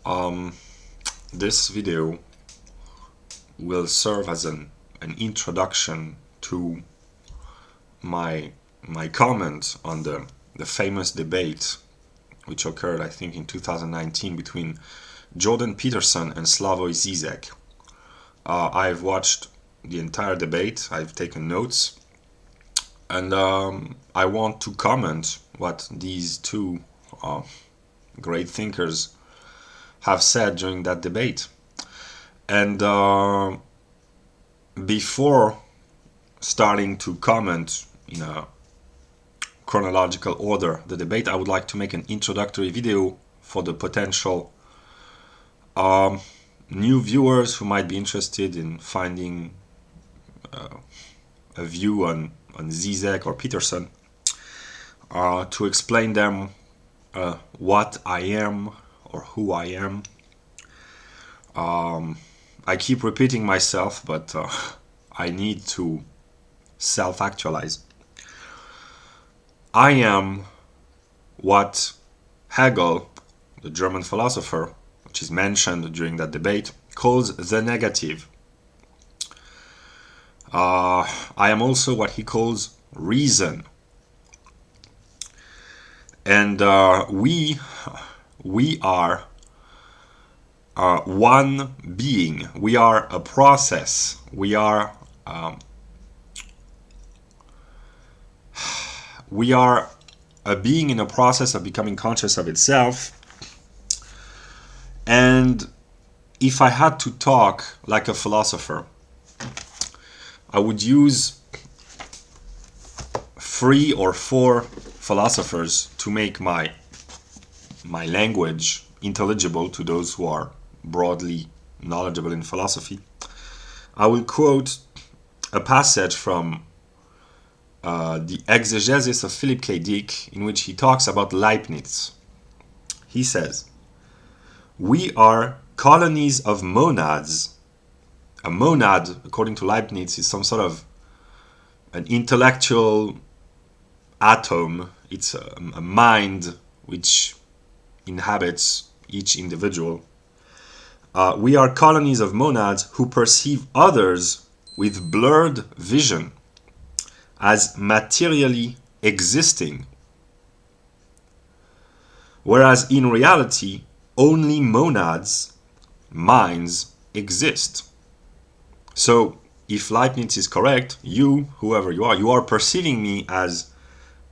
Um, this video will serve as an introduction to my comment on the famous debate which occurred, I think, in 2019 between Jordan Peterson and Slavoj Zizek. I've watched the entire debate, I've taken notes, and I want to comment what these two great thinkers have said during that debate. And before starting to comment in a chronological order the debate, I would like to make an introductory video for the potential new viewers who might be interested in finding a view on Zizek or Peterson, to explain them what I am or who I am. I keep repeating myself, but I need to self-actualize. I am what Hegel, the German philosopher, which is mentioned during that debate, calls the negative. I am also what he calls reason. And we are one being. We are a process. We are a being in a process of becoming conscious of itself. And if I had to talk like a philosopher, I would use 3 or 4 philosophers to make my language intelligible to those who are broadly knowledgeable in philosophy. I will quote a passage from the Exegesis of Philip K. Dick, in which he talks about Leibniz. He says, "We are colonies of monads." A monad, according to Leibniz, is some sort of an intellectual atom. It's a mind which inhabits each individual. We are colonies of monads who perceive others with blurred vision as materially existing, whereas in reality only monads, minds, exist. So if Leibniz is correct, you, whoever you are perceiving me as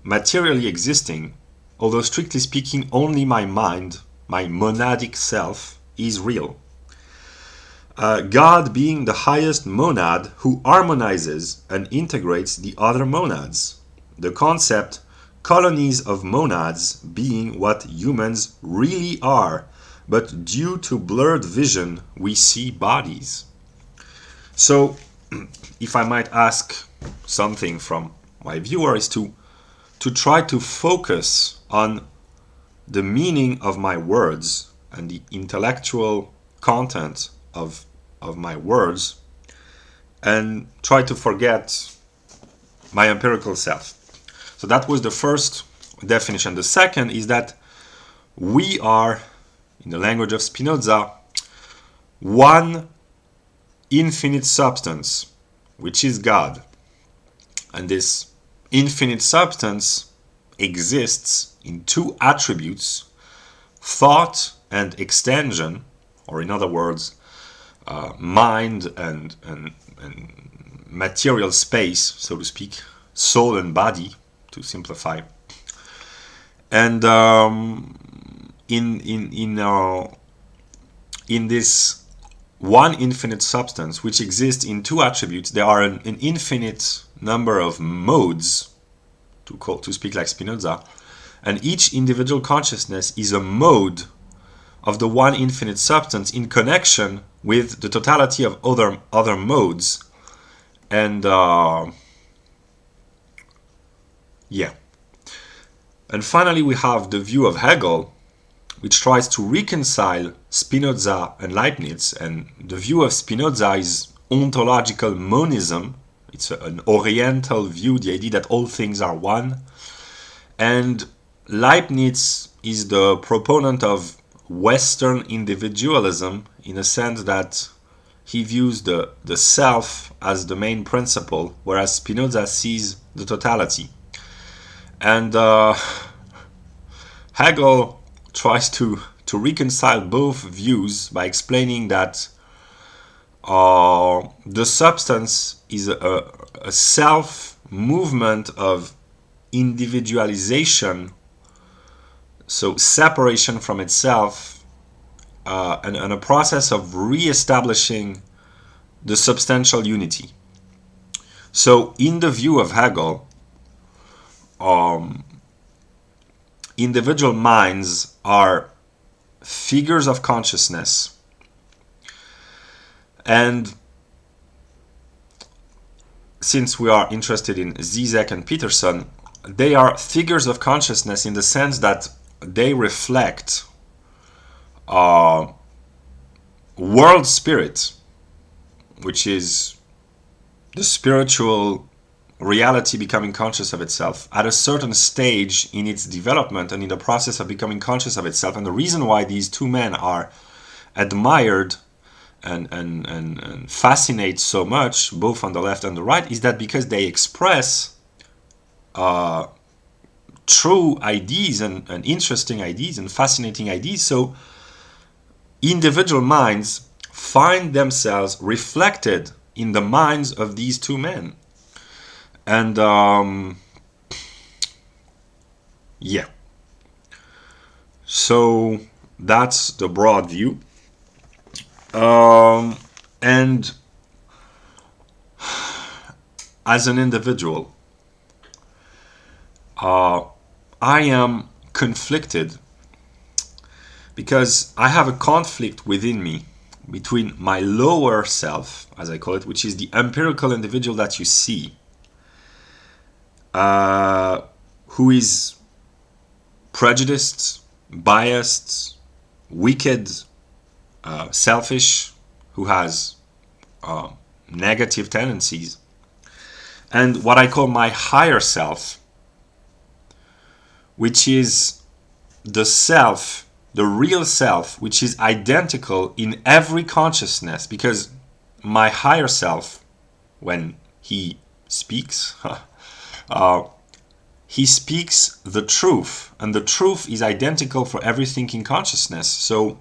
materially existing, although strictly speaking only my mind, my monadic self, is real. God being the highest monad who harmonizes and integrates the other monads. The concept colonies of monads being what humans really are, but due to blurred vision we see bodies. So if I might ask something from my viewer, is to try to focus on the meaning of my words and the intellectual content of my words, and try to forget my empirical self. So that was the first definition. The second is that we are, in the language of Spinoza, one infinite substance, which is God. And this infinite substance exists in 2 attributes, thought and extension, or in other words, mind and material space, so to speak, soul and body, to simplify. And in this one infinite substance, which exists in 2 attributes, there are an infinite number of modes, to speak like Spinoza, and each individual consciousness is a mode of the one infinite substance in connection with the totality of other modes. And and finally we have the view of Hegel, which tries to reconcile Spinoza and Leibniz. And the view of Spinoza is ontological monism. It's an oriental view, the idea that all things are one. And Leibniz is the proponent of Western individualism, in a sense that he views the self as the main principle, whereas Spinoza sees the totality. And Hegel tries to reconcile both views by explaining that the substance is a self-movement of individualization, so separation from itself, and a process of re-establishing the substantial unity. So in the view of Hegel, individual minds are figures of consciousness, and since we are interested in Zizek and Peterson, they are figures of consciousness in the sense that they reflect world spirit, which is the spiritual reality becoming conscious of itself at a certain stage in its development and in the process of becoming conscious of itself. And the reason why these two men are admired and fascinate so much, both on the left and the right, is that because they express true ideas and interesting ideas and fascinating ideas. So individual minds find themselves reflected in the minds of these two men. And yeah, so that's the broad view. And as an individual, I am conflicted because I have a conflict within me between my lower self, as I call it, which is the empirical individual that you see, who is prejudiced, biased, wicked, selfish, who has negative tendencies, and what I call my higher self, which is the self, the real self, which is identical in every consciousness, because my higher self, when he speaks, he speaks the truth, and the truth is identical for every thinking consciousness. So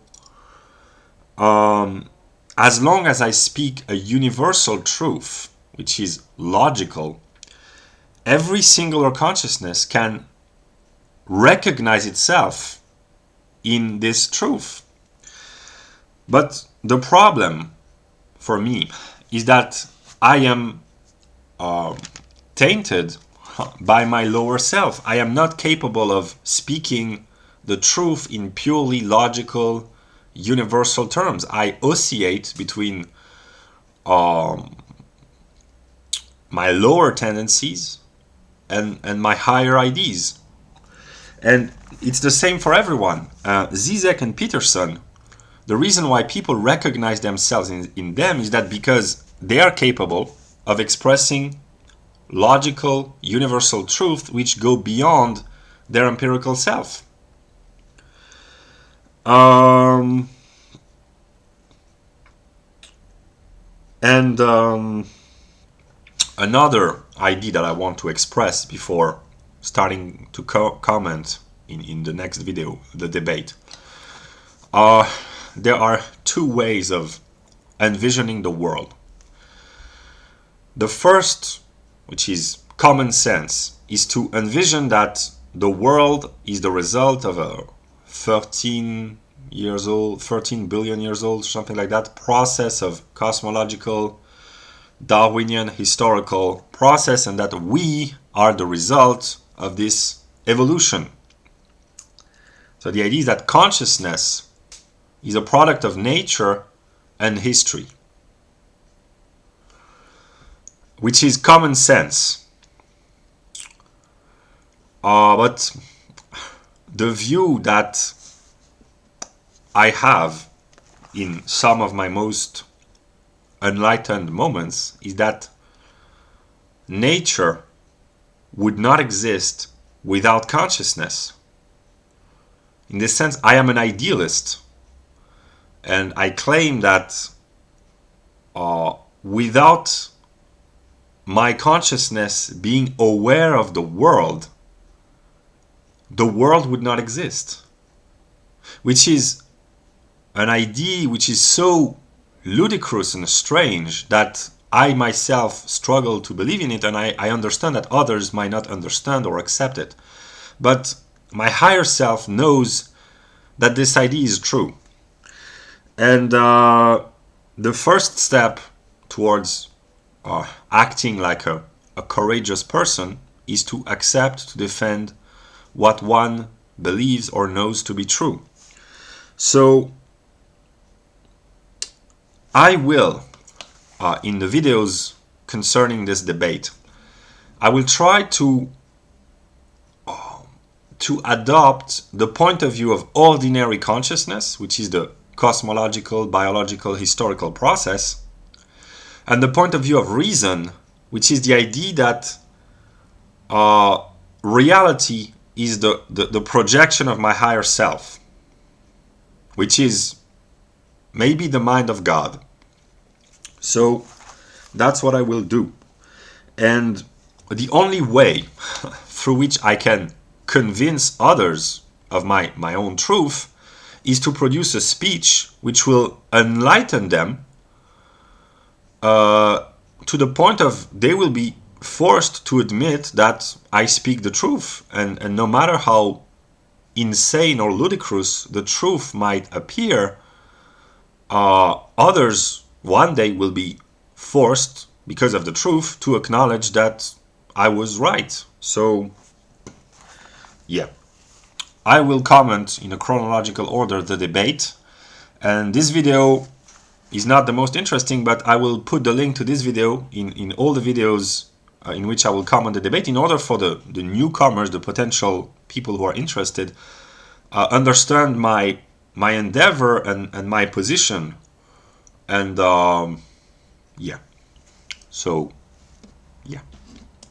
as long as I speak a universal truth, which is logical, every singular consciousness can recognize itself in this truth. But the problem for me is that I am tainted by my lower self. I am not capable of speaking the truth in purely logical, universal terms. I oscillate between my lower tendencies and my higher ideas. And it's the same for everyone. Zizek and Peterson, the reason why people recognize themselves in them is that because they are capable of expressing logical, universal truth which go beyond their empirical self. Another idea that I want to express before starting to comment in the next video, the debate. There are two ways of envisioning the world. The first, which is common sense, is to envision that the world is the result of a 13 billion years old, something like that, process of cosmological, Darwinian, historical process, and that we are the result of this evolution. So the idea is that consciousness is a product of nature and history, which is common sense. But the view that I have in some of my most enlightened moments is that nature would not exist without consciousness. In this sense, I am an idealist. And I claim that without my consciousness being aware of the world would not exist. Which is an idea which is so ludicrous and strange that I myself struggle to believe in it, and I understand that others might not understand or accept it. But my higher self knows that this idea is true. And the first step towards acting like a courageous person is to accept, to defend what one believes or knows to be true. So I will, in the videos concerning this debate, I will try to adopt the point of view of ordinary consciousness, which is the cosmological, biological, historical process, and the point of view of reason, which is the idea that reality is the projection of my higher self, which is maybe the mind of God. So that's what I will do. And the only way through which I can convince others of my own truth is to produce a speech which will enlighten them to the point of they will be forced to admit that I speak the truth. And no matter how insane or ludicrous the truth might appear, others one day will be forced, because of the truth, to acknowledge that I was right. So, yeah. I will comment in a chronological order the debate. And this video is not the most interesting, but I will put the link to this video in all the videos in which I will comment the debate, in order for the newcomers, the potential people who are interested, understand my endeavor and my position. And yeah, so